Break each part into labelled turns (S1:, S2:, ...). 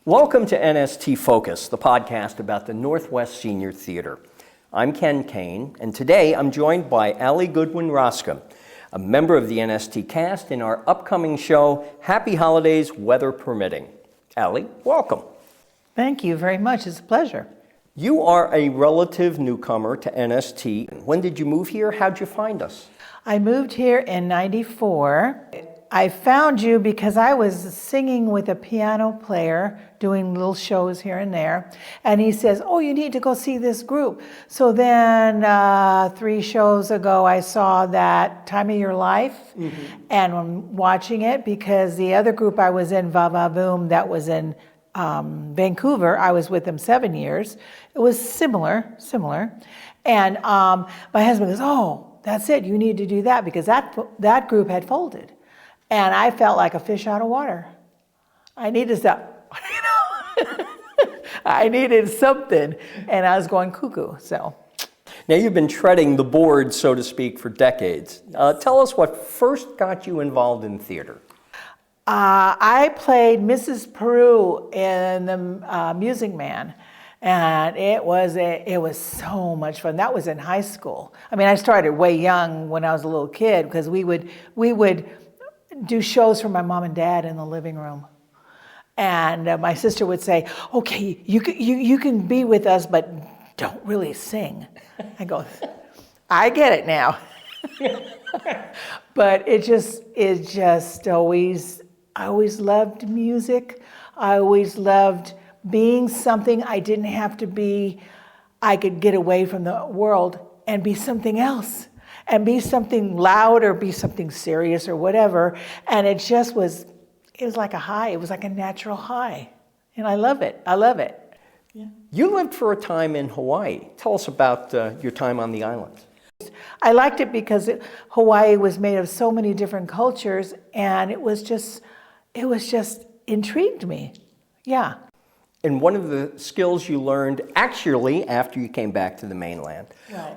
S1: Welcome to NST Focus, the podcast about the Northwest Senior Theater. I'm Ken Kane, and today I'm joined by Goodwin Roskam, a member of the NST cast in our upcoming show, Happy Holidays, Weather Permitting. Allie, welcome.
S2: Thank you very much. It's a pleasure.
S1: You are a relative newcomer to NST. When did you move here? How'd you find us?
S2: I moved here in '94. I found you because I was singing with a piano player, doing little shows here and there, and he says, "Oh, you need to go see this group." So then 3 shows ago, I saw that Time of Your Life, and I'm watching it because the other group I was in, Va Va Boom, that was in Vancouver, I was with them 7 years. It was similar, and my husband goes, "Oh, that's it, you need to do that," because that group had folded. And I felt like a fish out of water. I needed I needed something, and I was going cuckoo, so.
S1: Now, you've been treading the board, so to speak, for decades. Tell us what first got you involved in theater.
S2: I played Mrs. Peru in the Music Man, and it was so much fun. That was in high school. I mean, I started way young when I was a little kid because we would do shows for my mom and dad in the living room, and my sister would say, "Okay, you can be with us, but don't really sing." I go, "I get it now." But it just always, I always loved music. I always loved being something I didn't have to be. I could get away from the world and be something else. And be something loud or be something serious or whatever. And it was like a high. It was like a natural high. And I love it. Yeah.
S1: You lived for a time in Hawaii. Tell us about your time on the island.
S2: I liked it because Hawaii was made of so many different cultures, and it was just intrigued me. Yeah.
S1: And one of the skills you learned actually after you came back to the mainland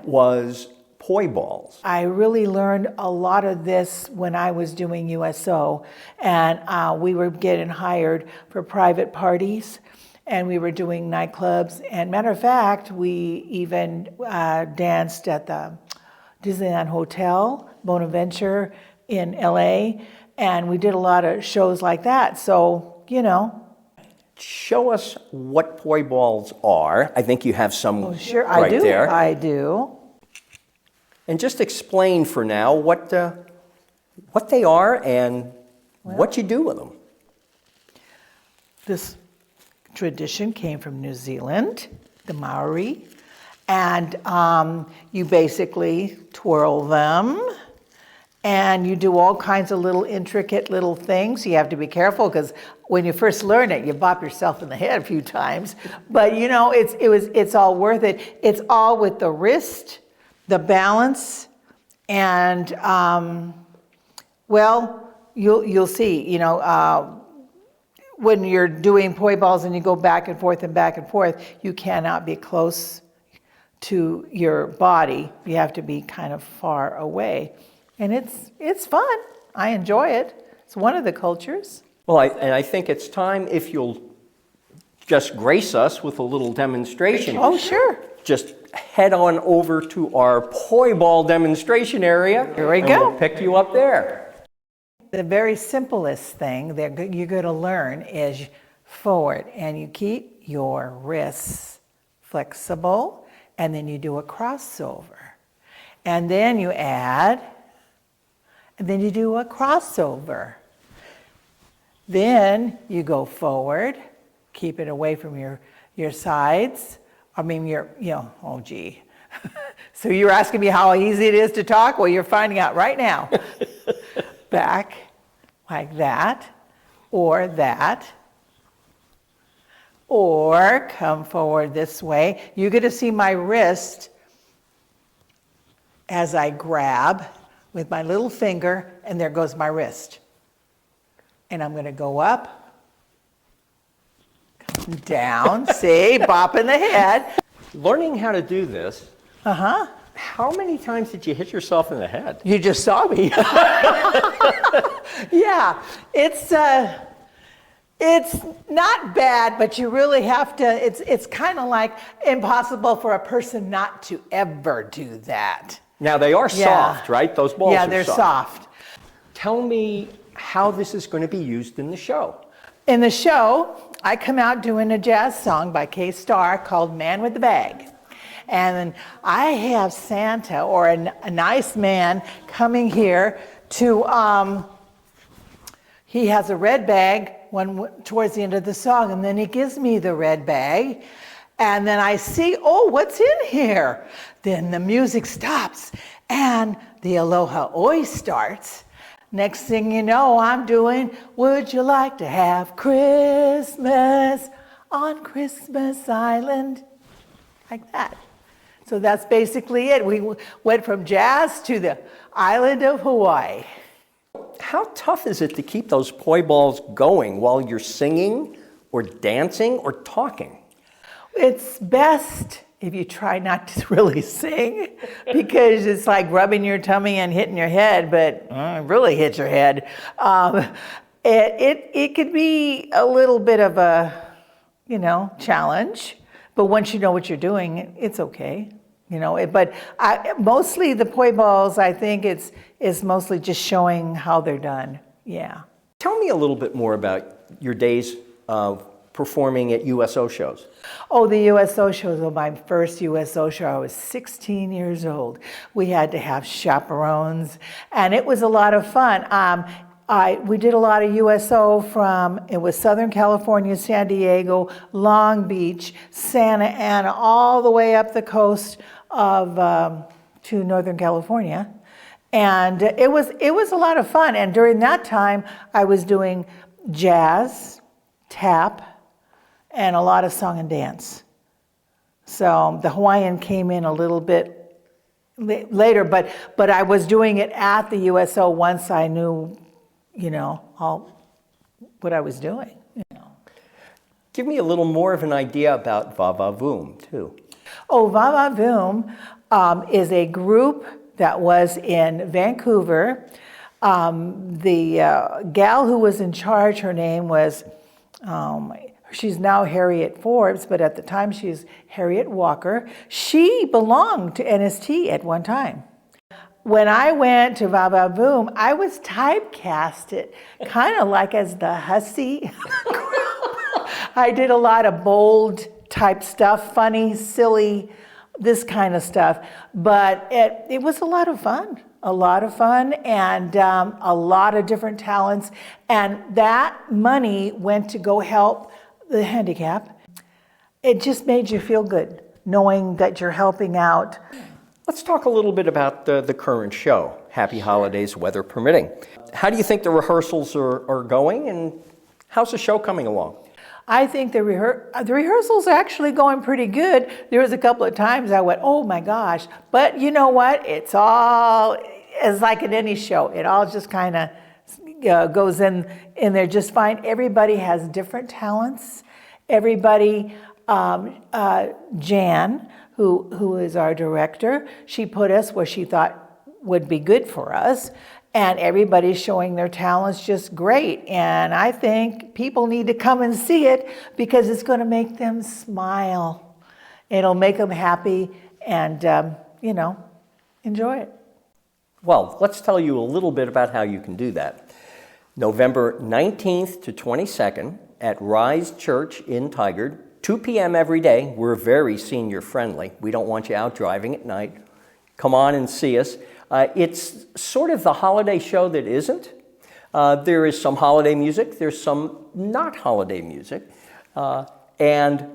S1: was poi balls.
S2: I really learned a lot of this when I was doing USO, and we were getting hired for private parties, and we were doing nightclubs. And matter of fact, we even danced at the Disneyland Hotel, Bonaventure in LA, and we did a lot of shows like that. So,
S1: Show us what poi balls are. I think you have some
S2: right
S1: there.
S2: I do.
S1: And just explain for now what they are and what you do with them.
S2: This tradition came from New Zealand, the Maori, and you basically twirl them, and you do all kinds of little intricate little things. You have to be careful because when you first learn it, you bop yourself in the head a few times. But it's all worth it. It's all with the wrist, the balance, and you'll see. When you're doing poi balls and you go back and forth, you cannot be close to your body. You have to be kind of far away, and it's fun. I enjoy it. It's one of the cultures.
S1: Well, I think it's time if you'll just grace us with a little demonstration.
S2: Oh, sure.
S1: Just head on over to our poi ball demonstration area.
S2: Here we go.
S1: We'll pick you up there.
S2: The very simplest thing that you're going to learn is forward, and you keep your wrists flexible, and then you do a crossover. And then you add, and then you do a crossover. Then you go forward, keep it away from your sides. Oh gee. So you're asking me how easy it is to talk? Well, you're finding out right now. Back, like that, or come forward this way. You're going to see my wrist as I grab with my little finger, and there goes my wrist. And I'm going to go up, come down, see, bopping the head.
S1: Learning how to do this. How many times did you hit yourself in the head?
S2: You just saw me. Yeah, it's It's not bad, but you really have to, it's kind of like impossible for a person not to ever do that.
S1: Now, they are soft, right? Those balls
S2: Yeah,
S1: are
S2: they're soft.
S1: Tell me how this is going to be used in the show.
S2: In the show, I come out doing a jazz song by Kay Starr called Man with the Bag. And I have Santa, or a nice man, coming here to, he has a red bag towards the end of the song, and then he gives me the red bag, and then I see, oh, what's in here? Then the music stops, and the Aloha Oi starts. Next thing you know, I'm doing, would you like to have Christmas on Christmas Island? Like that. So that's basically it. We went from jazz to the island of Hawaii.
S1: How tough is it to keep those poi balls going while you're singing or dancing or talking?
S2: It's best if you try not to really sing, because it's like rubbing your tummy and hitting your head, but it really hits your head. It could be a little bit of a, challenge, but once you know what you're doing, it's okay. But mostly the poi balls, I think it's mostly just showing how they're done. Yeah.
S1: Tell me a little bit more about your days of performing at USO shows.
S2: Oh, the USO shows. Well, my first USO show, I was 16 years old. We had to have chaperones, and it was a lot of fun. We did a lot of USO it was Southern California, San Diego, Long Beach, Santa Ana, all the way up the coast to Northern California. And it was a lot of fun. And during that time, I was doing jazz, tap, and a lot of song and dance. So the Hawaiian came in a little bit later, but I was doing it at the USO once I knew, all what I was doing.
S1: Give me a little more of an idea about Vavavoom, too.
S2: Oh, Vavavoom is a group that was in Vancouver. The gal who was in charge, her name was, she's now Harriet Forbes, but at the time she's Harriet Walker. She belonged to NST at one time. When I went to Vavavoom, I was typecasted, kind of like as the hussy. I did a lot of bold type stuff, funny, silly, this kind of stuff. But it was a lot of fun, and a lot of different talents. And that money went to go help the handicapped. It just made you feel good, knowing that you're helping out.
S1: Let's talk a little bit about the current show, Happy Holidays, weather permitting. How do you think the rehearsals are going, and how's the show coming along?
S2: I think the rehearsals are actually going pretty good. There was a couple of times I went, oh my gosh. But you know what? It's like in any show. It all just kind of goes in there just fine. Everybody has different talents. Everybody, Jan, who is our director, she put us where she thought would be good for us. And everybody's showing their talents just great. And I think people need to come and see it because it's going to make them smile. It'll make them happy and, enjoy it.
S1: Well, let's tell you a little bit about how you can do that. November 19th to 22nd at Rise Church in Tigard, 2 p.m. every day. We're very senior friendly. We don't want you out driving at night. Come on and see us. It's sort of the holiday show that isn't. There is some holiday music. There's some not holiday music. And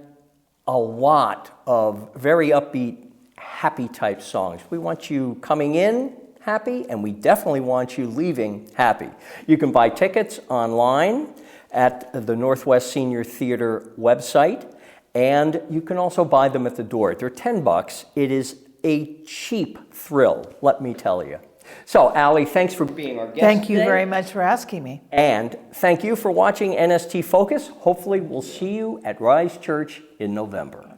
S1: a lot of very upbeat, happy type songs. We want you coming in happy, and we definitely want you leaving happy. You can buy tickets online at the Northwest Senior Theater website, and you can also buy them at the door. They're $10. It is a cheap thrill, let me tell you. So, Allie, thanks for being our guest
S2: Thank you
S1: today.
S2: very much for asking me.
S1: And thank you for watching NST Focus. Hopefully, we'll see you at Rise Church in November.